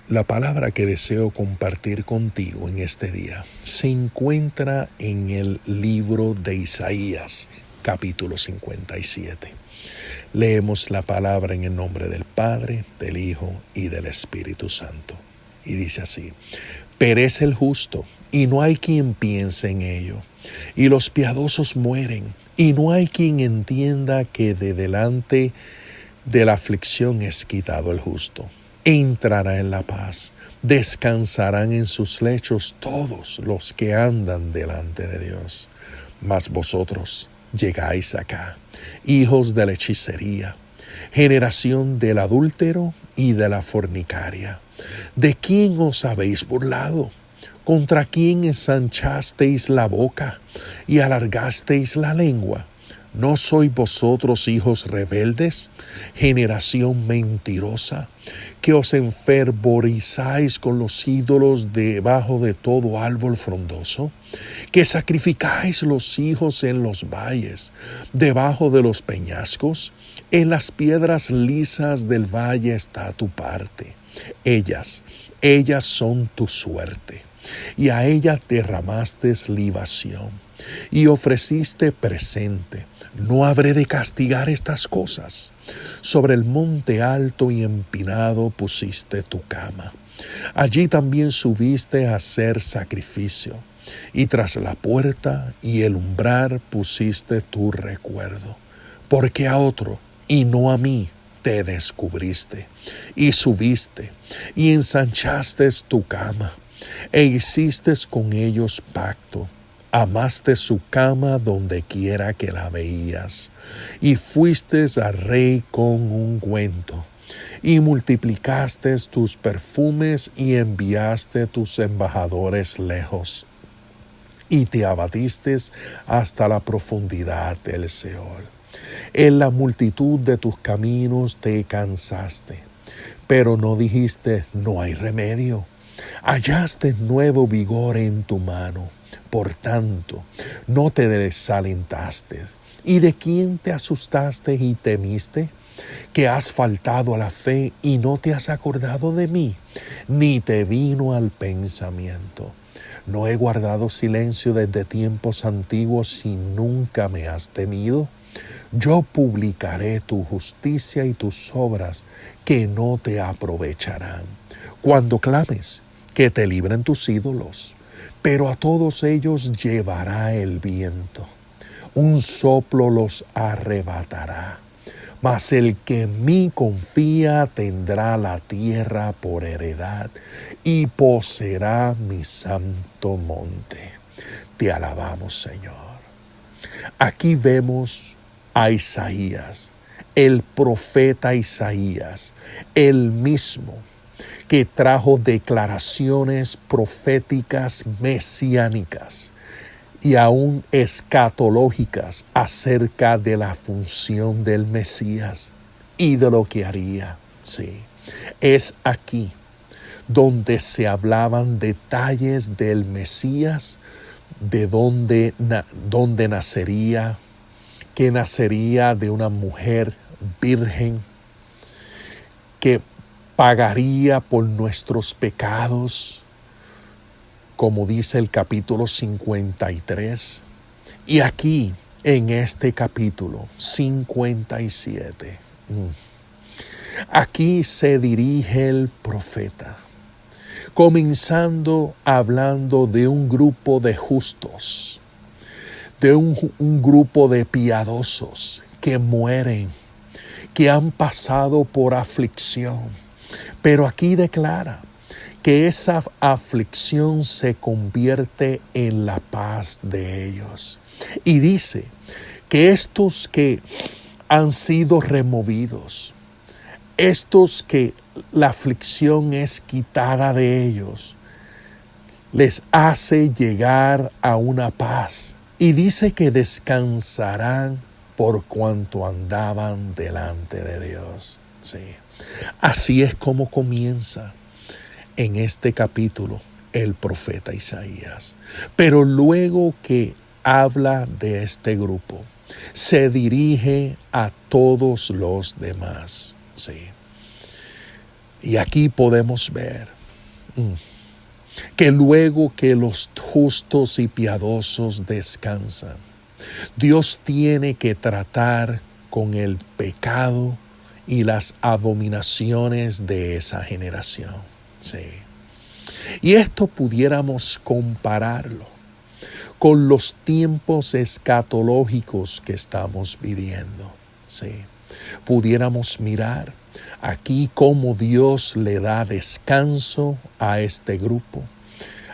La palabra que deseo compartir contigo en este día se encuentra en el libro de Isaías, capítulo 57. Leemos la palabra en el nombre del Padre, del Hijo y del Espíritu Santo. Y dice así: perece el justo, y no hay quien piense en ello, y los piadosos mueren, y no hay quien entienda que de delante de la aflicción es quitado el justo. Entrará en la paz, descansarán en sus lechos todos los que andan delante de Dios. Mas vosotros llegáis acá, hijos de la hechicería, generación del adúltero y de la fornicaria. ¿De quién os habéis burlado? ¿Contra quién ensanchasteis la boca y alargasteis la lengua? ¿No sois vosotros hijos rebeldes, generación mentirosa, que os enfervorizáis con los ídolos debajo de todo árbol frondoso, que sacrificáis los hijos en los valles, debajo de los peñascos? En las piedras lisas del valle está tu parte. Ellas son tu suerte, y a ellas derramaste libación, y ofreciste presente. ¿No habré de castigar estas cosas? Sobre el monte alto y empinado pusiste tu cama. Allí también subiste a hacer sacrificio, y tras la puerta y el umbral pusiste tu recuerdo. Porque a otro, y no a mí, te descubriste, y subiste, y ensanchaste tu cama, e hiciste con ellos pacto. Amaste su cama donde quiera que la veías, y fuiste al rey con ungüento, y multiplicaste tus perfumes, y enviaste tus embajadores lejos, y te abatiste hasta la profundidad del Seol. En la multitud de tus caminos te cansaste, pero no dijiste: no hay remedio. Hallaste nuevo vigor en tu mano. Por tanto, no te desalentaste. ¿Y de quién te asustaste y temiste? ¿Que has faltado a la fe y no te has acordado de mí, ni te vino al pensamiento? ¿No he guardado silencio desde tiempos antiguos y nunca me has temido? Yo publicaré tu justicia y tus obras, que no te aprovecharán. Cuando clames, que te libren tus ídolos. Pero a todos ellos llevará el viento, un soplo los arrebatará. Mas el que en mí confía tendrá la tierra por heredad, y poseerá mi santo monte. Te alabamos, Señor. Aquí vemos a Isaías, el profeta Isaías, el mismo que trajo declaraciones proféticas mesiánicas y aún escatológicas acerca de la función del Mesías y de lo que haría. Sí, es aquí donde se hablaban detalles del Mesías, de dónde nacería, que nacería de una mujer virgen, que pagaría por nuestros pecados, como dice el capítulo 53. Y aquí, en este capítulo 57, aquí se dirige el profeta, comenzando hablando de un grupo de justos, de un grupo de piadosos que mueren, que han pasado por aflicción. Pero aquí declara que esa aflicción se convierte en la paz de ellos. Y dice que estos que han sido removidos, estos que la aflicción es quitada de ellos, les hace llegar a una paz. Y dice que descansarán por cuanto andaban delante de Dios. Sí. Así es como comienza en este capítulo el profeta Isaías. Pero luego que habla de este grupo, se dirige a todos los demás. Sí. Y aquí podemos ver Que luego que los justos y piadosos descansan, Dios tiene que tratar con el pecado y las abominaciones de esa generación. Sí. Y esto pudiéramos compararlo con los tiempos escatológicos que estamos viviendo. Sí. Pudiéramos mirar aquí cómo Dios le da descanso a este grupo,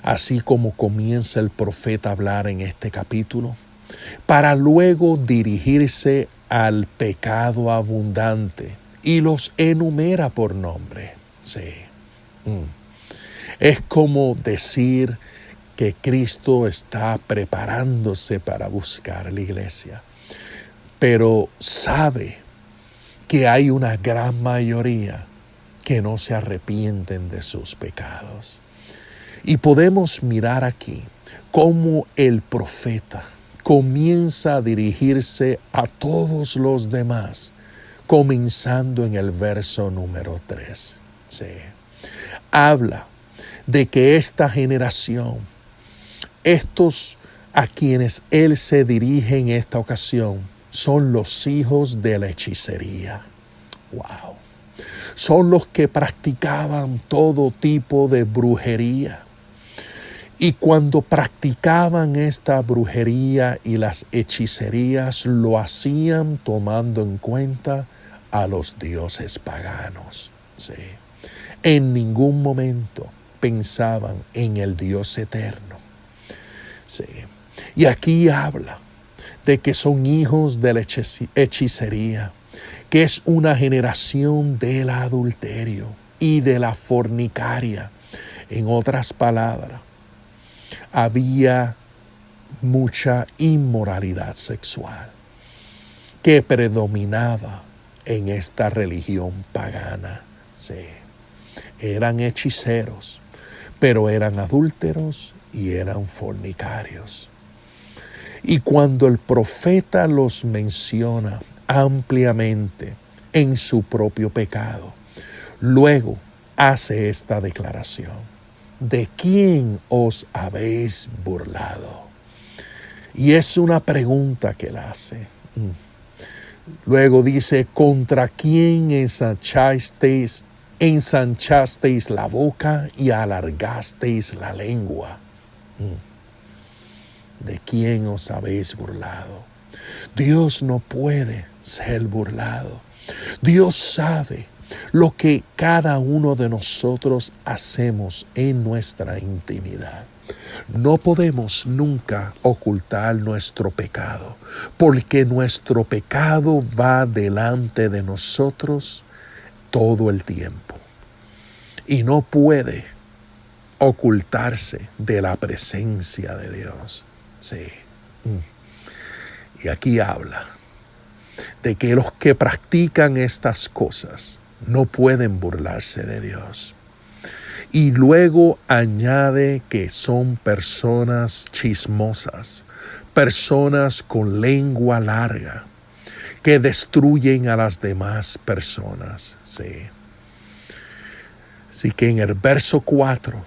así como comienza el profeta a hablar en este capítulo, para luego dirigirse al pecado abundante y los enumera por nombre. Sí. Es como decir que Cristo está preparándose para buscar a la iglesia, pero sabe que hay una gran mayoría que no se arrepienten de sus pecados. Y podemos mirar aquí cómo el profeta comienza a dirigirse a todos los demás, comenzando en el verso número 3. Sí. Habla de que esta generación, estos a quienes él se dirige en esta ocasión, son los hijos de la hechicería. ¡Wow! Son los que practicaban todo tipo de brujería. Y cuando practicaban esta brujería y las hechicerías, lo hacían tomando en cuenta a los dioses paganos. Sí. En ningún momento pensaban en el Dios eterno. Sí. Y aquí habla de que son hijos de la hechicería, que es una generación del adulterio y de la fornicaria. En otras palabras, había mucha inmoralidad sexual que predominaba en esta religión pagana. Sí. Eran hechiceros, pero eran adúlteros y eran fornicarios. Y cuando el profeta los menciona ampliamente en su propio pecado, luego hace esta declaración: ¿de quién os habéis burlado? Y es una pregunta que él hace. Luego dice: ¿contra quién ensanchasteis la boca y alargasteis la lengua? ¿De quién os habéis burlado? Dios no puede ser burlado. Dios sabe lo que cada uno de nosotros hacemos en nuestra intimidad. No podemos nunca ocultar nuestro pecado, porque nuestro pecado va delante de nosotros todo el tiempo y no puede ocultarse de la presencia de Dios. Sí. Y aquí habla de que los que practican estas cosas no pueden burlarse de Dios. Y luego añade que son personas chismosas, personas con lengua larga, que destruyen a las demás personas. Sí. Así que en el verso 4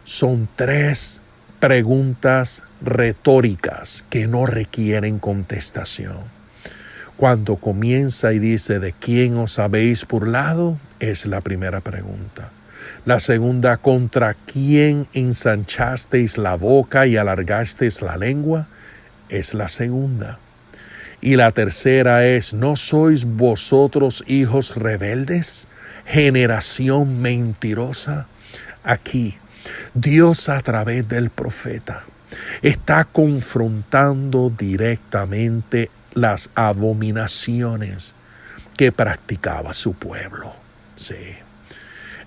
son 3 preguntas retóricas que no requieren contestación. Cuando comienza y dice: ¿de quién os habéis burlado? Es la primera pregunta. La segunda: ¿contra quién ensanchasteis la boca y alargasteis la lengua? Es la segunda. Y la tercera es: ¿no sois vosotros hijos rebeldes, generación mentirosa? Aquí Dios, a través del profeta, está confrontando directamente las abominaciones que practicaba su pueblo. Sí.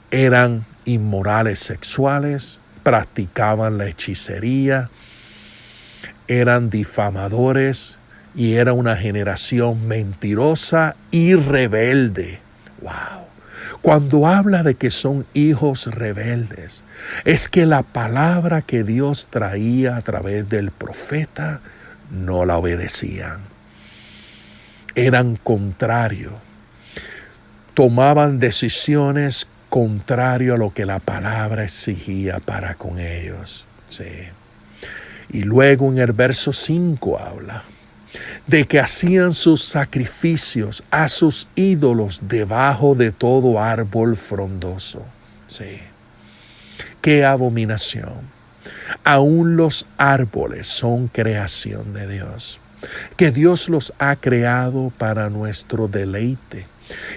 Eran inmorales sexuales, practicaban la hechicería, eran difamadores y era una generación mentirosa y rebelde. ¡Wow! Cuando habla de que son hijos rebeldes, es que la palabra que Dios traía a través del profeta no la obedecían. Eran contrarios. Tomaban decisiones contrario a lo que la palabra exigía para con ellos. Sí. Y luego en el verso 5 habla de que hacían sus sacrificios a sus ídolos debajo de todo árbol frondoso. Sí. ¡Qué abominación! Aún los árboles son creación de Dios, que Dios los ha creado para nuestro deleite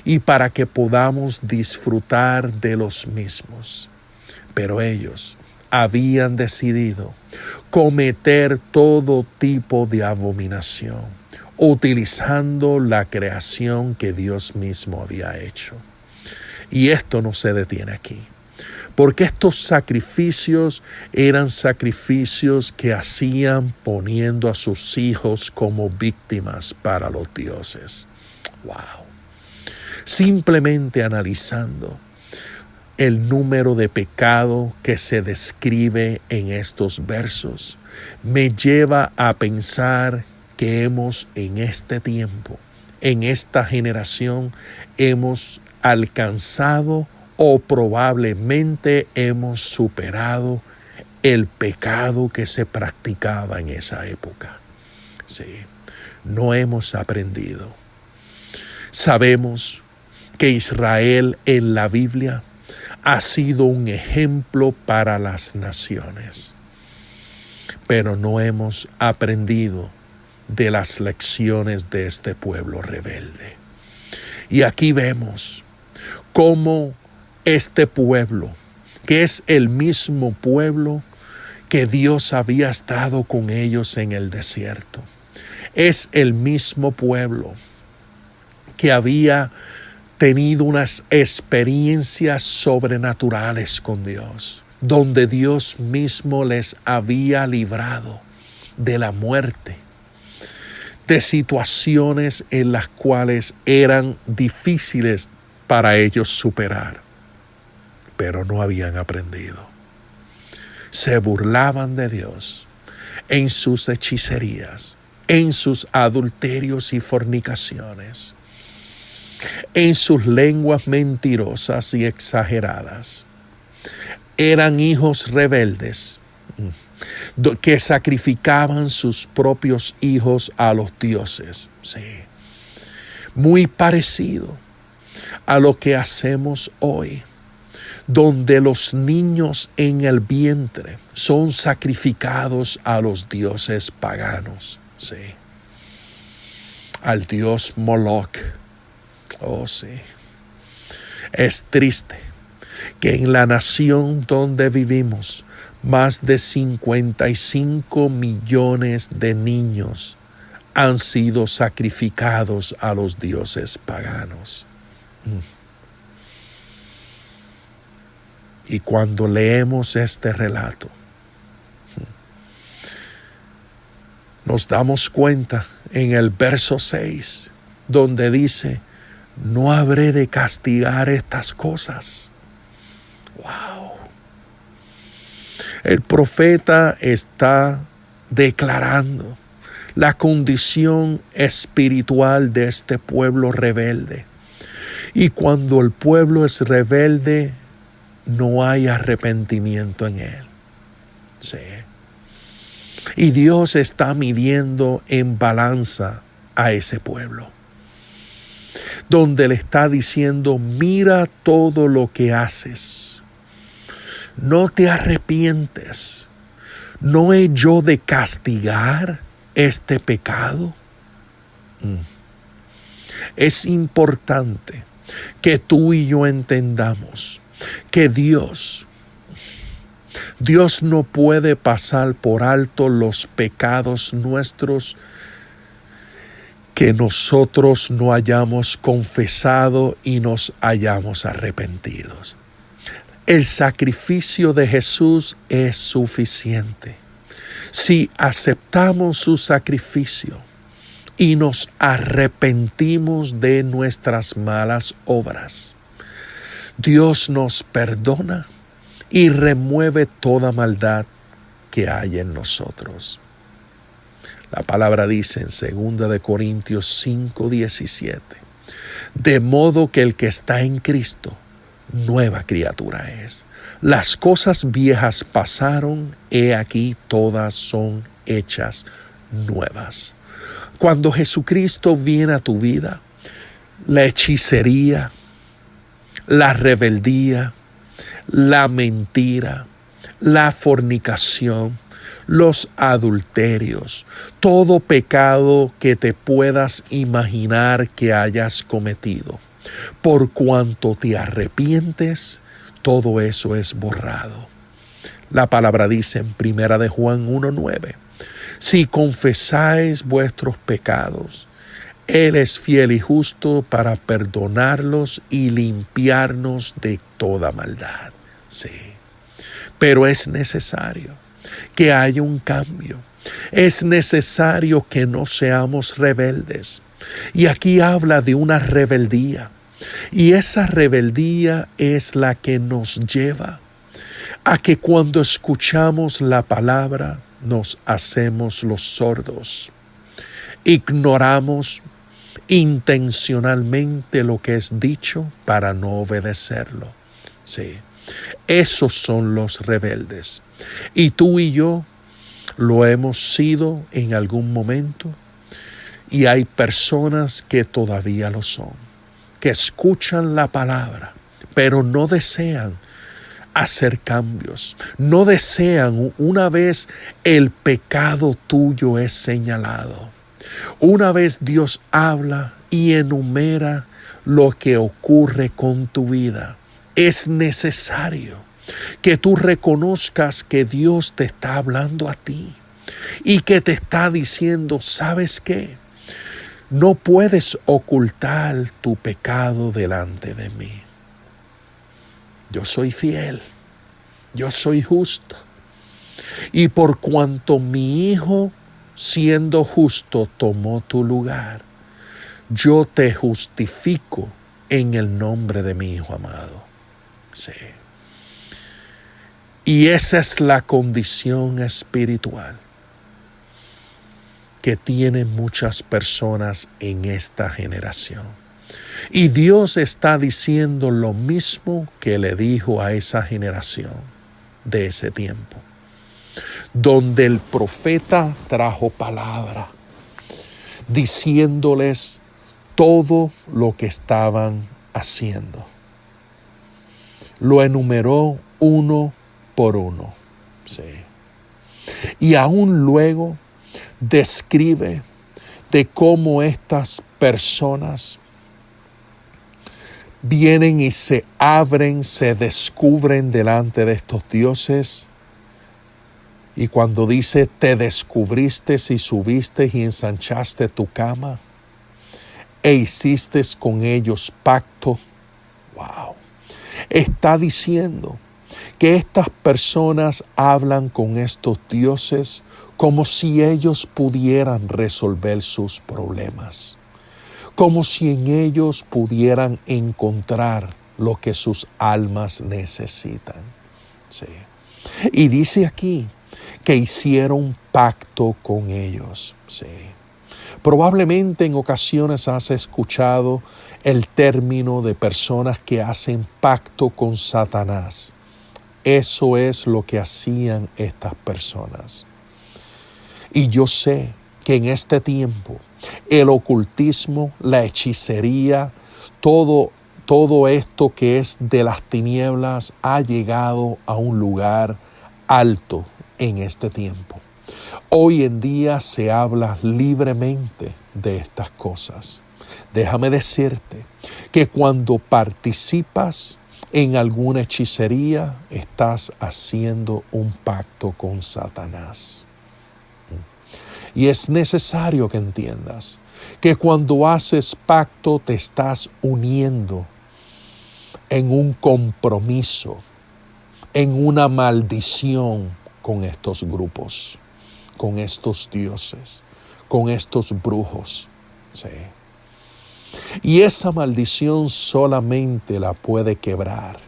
y para que podamos disfrutar de los mismos. Pero ellos habían decidido cometer todo tipo de abominación, utilizando la creación que Dios mismo había hecho. Y esto no se detiene aquí, porque estos sacrificios eran sacrificios que hacían poniendo a sus hijos como víctimas para los dioses. ¡Wow! Simplemente analizando el número de pecado que se describe en estos versos, me lleva a pensar que hemos en este tiempo, en esta generación, hemos alcanzado o probablemente hemos superado el pecado que se practicaba en esa época. Sí, no hemos aprendido. Sabemos que Israel en la Biblia ha sido un ejemplo para las naciones, pero no hemos aprendido de las lecciones de este pueblo rebelde. Y aquí vemos cómo este pueblo, que es el mismo pueblo que Dios había estado con ellos en el desierto, es el mismo pueblo que había tenido unas experiencias sobrenaturales con Dios, donde Dios mismo les había librado de la muerte, de situaciones en las cuales eran difíciles para ellos superar, pero no habían aprendido. Se burlaban de Dios en sus hechicerías, en sus adulterios y fornicaciones, en sus lenguas mentirosas y exageradas. Eran hijos rebeldes que sacrificaban sus propios hijos a los dioses. Sí. Muy parecido a lo que hacemos hoy, donde los niños en el vientre son sacrificados a los dioses paganos. Sí. Al dios Moloch. Oh, sí. Es triste que en la nación donde vivimos, más de 55 millones de niños han sido sacrificados a los dioses paganos. Y cuando leemos este relato, nos damos cuenta en el verso 6, donde dice: no habré de castigar estas cosas. ¡Wow! El profeta está declarando la condición espiritual de este pueblo rebelde. Y cuando el pueblo es rebelde, no hay arrepentimiento en él. Sí. Y Dios está midiendo en balanza a ese pueblo, donde le está diciendo: mira todo lo que haces, no te arrepientes, ¿no he yo de castigar este pecado? Es importante que tú y yo entendamos que Dios no puede pasar por alto los pecados nuestros que nosotros no hayamos confesado y nos hayamos arrepentidos. El sacrificio de Jesús es suficiente. Si aceptamos su sacrificio y nos arrepentimos de nuestras malas obras, Dios nos perdona y remueve toda maldad que hay en nosotros. La palabra dice en 2 Corintios 5:17, de modo que el que está en Cristo, nueva criatura es. Las cosas viejas pasaron, he aquí todas son hechas nuevas. Cuando Jesucristo viene a tu vida, la hechicería, la rebeldía, la mentira, la fornicación, los adulterios, todo pecado que te puedas imaginar que hayas cometido, por cuanto te arrepientes, todo eso es borrado. La palabra dice en 1 de Juan 1:9, si confesáis vuestros pecados, Él es fiel y justo para perdonarlos y limpiarnos de toda maldad. Sí, pero es necesario que haya un cambio. Es necesario que no seamos rebeldes. Y aquí habla de una rebeldía. Y esa rebeldía es la que nos lleva a que cuando escuchamos la palabra nos hacemos los sordos. Ignoramos intencionalmente lo que es dicho para no obedecerlo. Sí, esos son los rebeldes. Y tú y yo lo hemos sido en algún momento, y hay personas que todavía lo son, que escuchan la palabra, pero no desean hacer cambios, no desean una vez el pecado tuyo es señalado. Una vez Dios habla y enumera lo que ocurre con tu vida, es necesario que tú reconozcas que Dios te está hablando a ti y que te está diciendo, ¿sabes qué? No puedes ocultar tu pecado delante de mí. Yo soy fiel, yo soy justo. Y por cuanto mi Hijo, siendo justo, tomó tu lugar, yo te justifico en el nombre de mi Hijo amado. Sí. Y esa es la condición espiritual que tienen muchas personas en esta generación. Y Dios está diciendo lo mismo que le dijo a esa generación de ese tiempo, donde el profeta trajo palabra, diciéndoles todo lo que estaban haciendo. Lo enumeró uno por uno. Sí. Y aún luego describe de cómo estas personas vienen y se abren, se descubren delante de estos dioses. Y cuando dice, te descubriste y subiste y ensanchaste tu cama e hiciste con ellos pacto. Wow. Está diciendo que estas personas hablan con estos dioses como si ellos pudieran resolver sus problemas, como si en ellos pudieran encontrar lo que sus almas necesitan. Sí. Y dice aquí que hicieron pacto con ellos. Sí. Probablemente en ocasiones has escuchado el término de personas que hacen pacto con Satanás. Eso es lo que hacían estas personas. Y yo sé que en este tiempo el ocultismo, la hechicería, todo esto que es de las tinieblas ha llegado a un lugar alto en este tiempo. Hoy en día se habla libremente de estas cosas. Déjame decirte que cuando participas en alguna hechicería, estás haciendo un pacto con Satanás. Y es necesario que entiendas que cuando haces pacto te estás uniendo en un compromiso, en una maldición con estos grupos, con estos dioses, con estos brujos. Sí. Y esa maldición solamente la puede quebrar,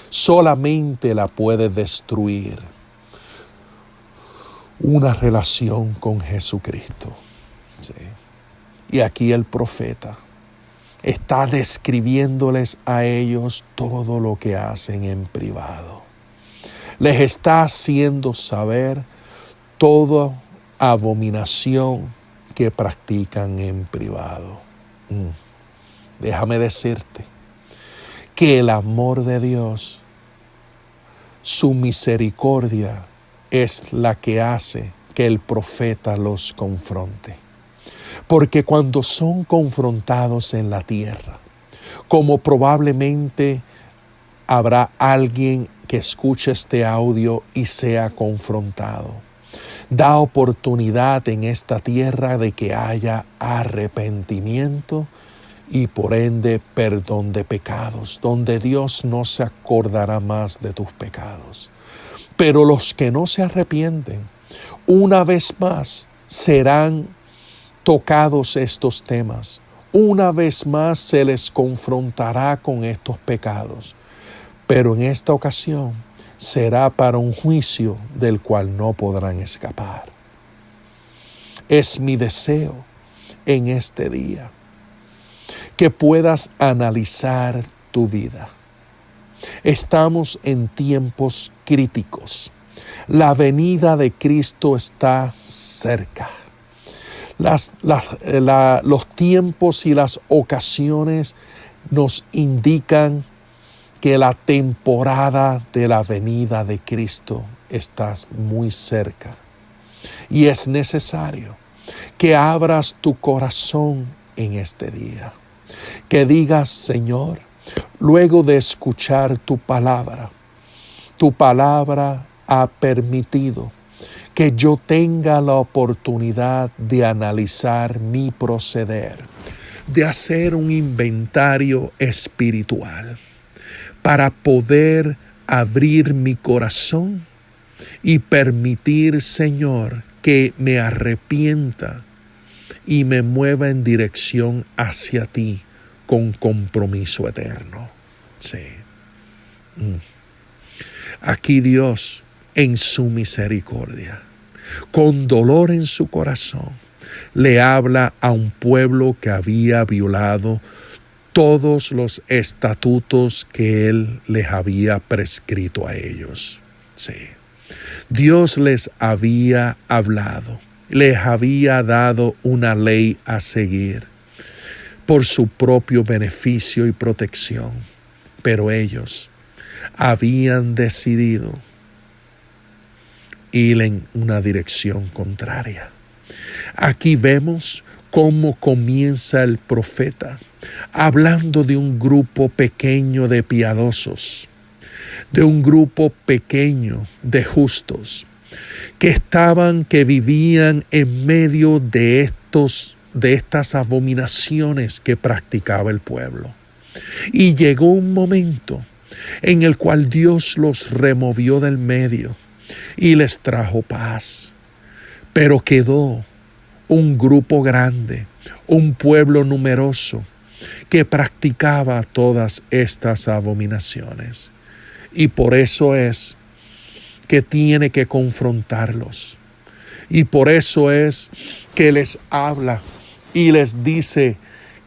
solamente la puede destruir una relación con Jesucristo. Sí. Y aquí el profeta está describiéndoles a ellos todo lo que hacen en privado. Les está haciendo saber toda abominación que practican en privado. Déjame decirte que el amor de Dios, su misericordia, es la que hace que el profeta los confronte. Porque cuando son confrontados en la tierra, como probablemente habrá alguien que escuche este audio y sea confrontado, da oportunidad en esta tierra de que haya arrepentimiento y por ende perdón de pecados, donde Dios no se acordará más de tus pecados. Pero los que no se arrepienten, una vez más serán tocados estos temas. Una vez más se les confrontará con estos pecados. Pero en esta ocasión será para un juicio del cual no podrán escapar. Es mi deseo en este día que puedas analizar tu vida. Estamos en tiempos críticos. La venida de Cristo está cerca. Los tiempos y las ocasiones nos indican que la temporada de la venida de Cristo está muy cerca. Y es necesario que abras tu corazón en este día. Que digas, Señor, luego de escuchar tu palabra ha permitido que yo tenga la oportunidad de analizar mi proceder, de hacer un inventario espiritual para poder abrir mi corazón y permitir, Señor, que me arrepienta y me mueva en dirección hacia ti con compromiso eterno. Sí. Aquí Dios, en su misericordia, con dolor en su corazón, le habla a un pueblo que había violado todos los estatutos que Él les había prescrito a ellos. Sí. Dios les había hablado, les había dado una ley a seguir por su propio beneficio y protección, pero ellos habían decidido ir en una dirección contraria. Aquí vemos cómo comienza el profeta hablando de un grupo pequeño de piadosos, de un grupo pequeño de justos, que vivían en medio de estas abominaciones que practicaba el pueblo. Y llegó un momento en el cual Dios los removió del medio y les trajo paz. Pero quedó un grupo grande, un pueblo numeroso que practicaba todas estas abominaciones. Y por eso es que tiene que confrontarlos. Y por eso es que les habla y les dice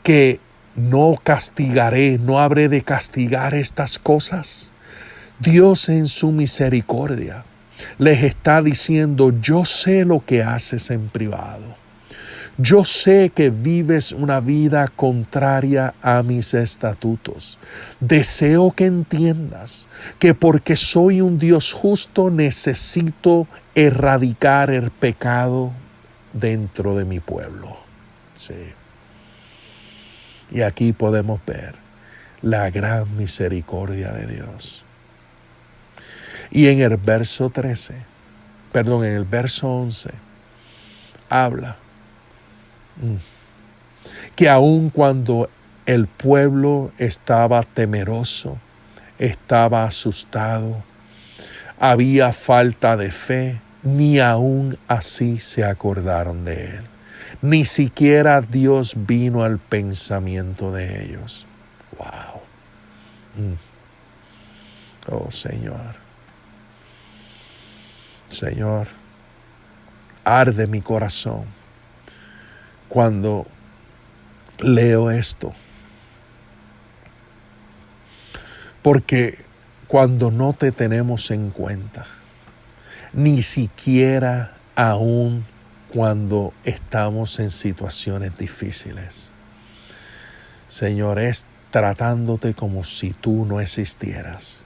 que no castigaré, no habré de castigar estas cosas. Dios en su misericordia les está diciendo, yo sé lo que haces en privado. Yo sé que vives una vida contraria a mis estatutos. Deseo que entiendas que porque soy un Dios justo necesito erradicar el pecado dentro de mi pueblo. Sí. Y aquí podemos ver la gran misericordia de Dios. Y en el verso 11, habla que aun cuando el pueblo estaba temeroso, estaba asustado, había falta de fe, ni aun así se acordaron de él. Ni siquiera Dios vino al pensamiento de ellos. Wow. Oh Señor. Señor, arde mi corazón cuando leo esto Porque cuando no te tenemos en cuenta, ni siquiera aún cuando estamos en situaciones difíciles, Señor, es tratándote como si tú no existieras,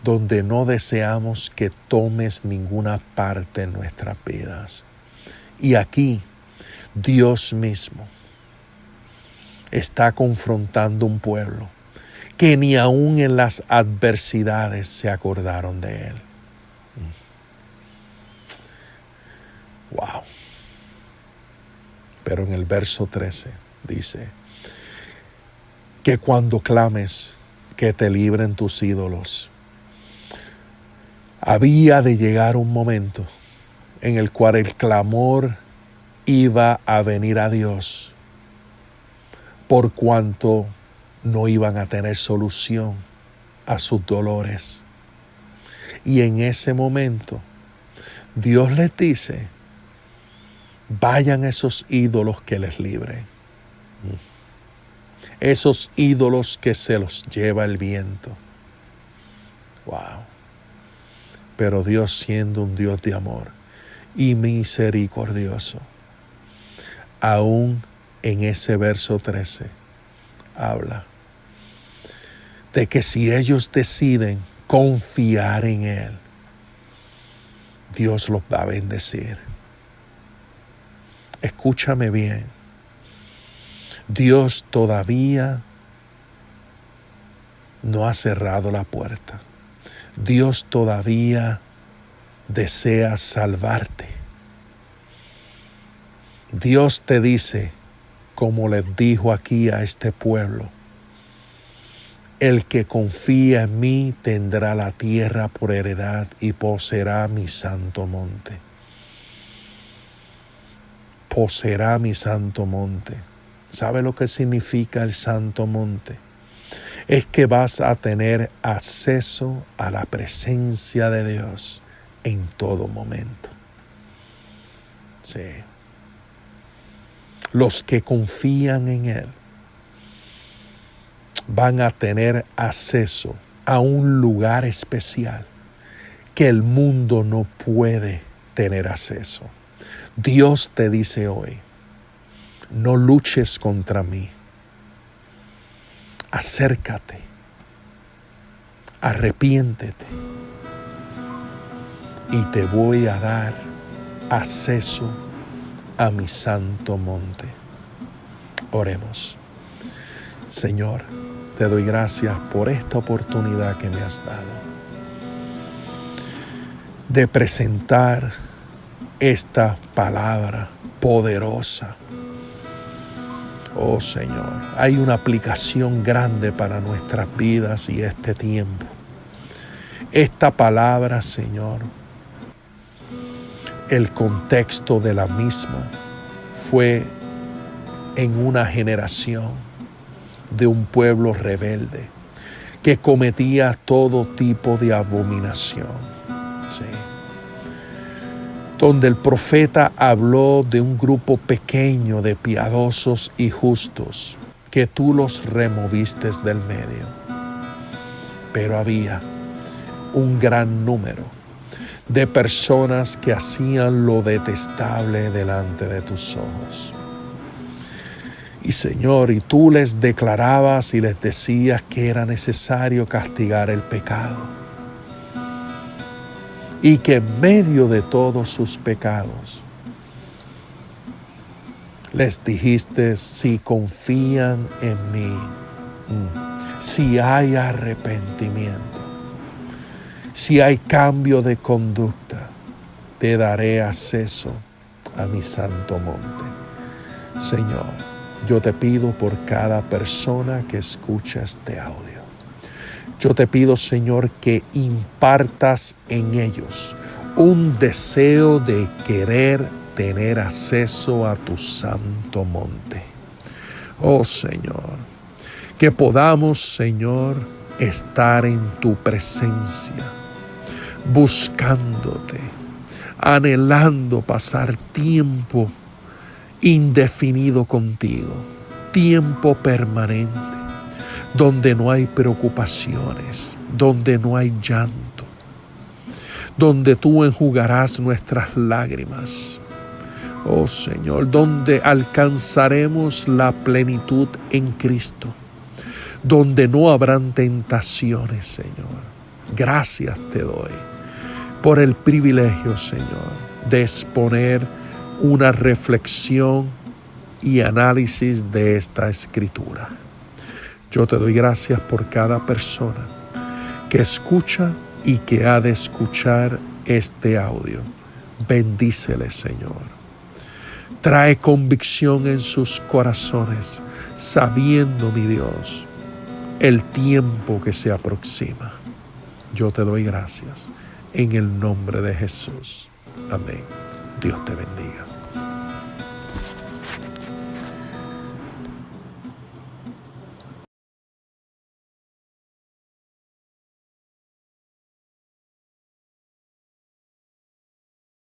donde no deseamos que tomes ninguna parte en nuestras vidas. Y aquí Dios mismo está confrontando un pueblo que ni aún en las adversidades se acordaron de Él. Wow. Pero en el verso 13 dice que cuando clames que te libren tus ídolos, había de llegar un momento en el cual el clamor iba a venir a Dios, por cuanto no iban a tener solución a sus dolores. Y en ese momento Dios les dice: vayan a esos ídolos que les libren. Esos ídolos que se los lleva el viento. Wow. Pero Dios, siendo un Dios de amor y misericordioso, aún en ese verso 13 habla de que si ellos deciden confiar en Él, Dios los va a bendecir. Escúchame bien. Dios todavía no ha cerrado la puerta. Dios todavía desea salvarte. Dios te dice, como les dijo aquí a este pueblo: el que confía en mí tendrá la tierra por heredad y poseerá mi santo monte. Poseerá mi santo monte. ¿Sabe lo que significa el santo monte? Es que vas a tener acceso a la presencia de Dios en todo momento. Sí. Los que confían en Él van a tener acceso a un lugar especial que el mundo no puede tener acceso. Dios te dice hoy: no luches contra mí. Acércate, arrepiéntete y te voy a dar acceso a mi santo monte. Oremos. Señor, te doy gracias por esta oportunidad que me has dado de presentar esta palabra poderosa. Oh Señor, hay una aplicación grande para nuestras vidas y este tiempo. Esta palabra, Señor, el contexto de la misma fue en una generación de un pueblo rebelde que cometía todo tipo de abominación. Sí. Donde el profeta habló de un grupo pequeño de piadosos y justos que tú los removiste del medio. Pero había un gran número de personas que hacían lo detestable delante de tus ojos. Y Señor, y tú les declarabas y les decías que era necesario castigar el pecado. Y que en medio de todos sus pecados, les dijiste: si confían en mí, si hay arrepentimiento, si hay cambio de conducta, te daré acceso a mi santo monte. Señor, yo te pido por cada persona que escucha este audio. Yo te pido, Señor, que impartas en ellos un deseo de querer tener acceso a tu santo monte. Oh Señor, que podamos, Señor, estar en tu presencia, buscándote, anhelando pasar tiempo indefinido contigo, tiempo permanente, donde no hay preocupaciones, donde no hay llanto, donde tú enjugarás nuestras lágrimas. Oh Señor, donde alcanzaremos la plenitud en Cristo, donde no habrán tentaciones, Señor. Gracias te doy por el privilegio, Señor, de exponer una reflexión y análisis de esta escritura. Yo te doy gracias por cada persona que escucha y que ha de escuchar este audio. Bendícele, Señor. Trae convicción en sus corazones, sabiendo, mi Dios, el tiempo que se aproxima. Yo te doy gracias en el nombre de Jesús. Amén. Dios te bendiga.